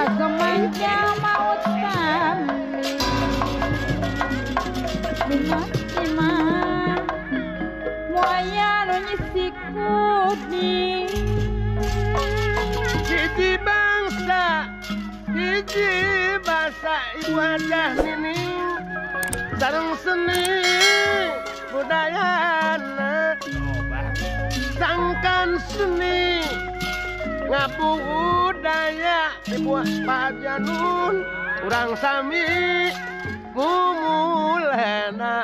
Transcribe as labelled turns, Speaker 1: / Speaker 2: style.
Speaker 1: agemanja maut kami lima moaya nu nyisikudi
Speaker 2: hiji bangsa hiji basa ibu wajah nining sareng seni budayana sangkan seni ngapu budaya ibu pajanun urang sami ngumulena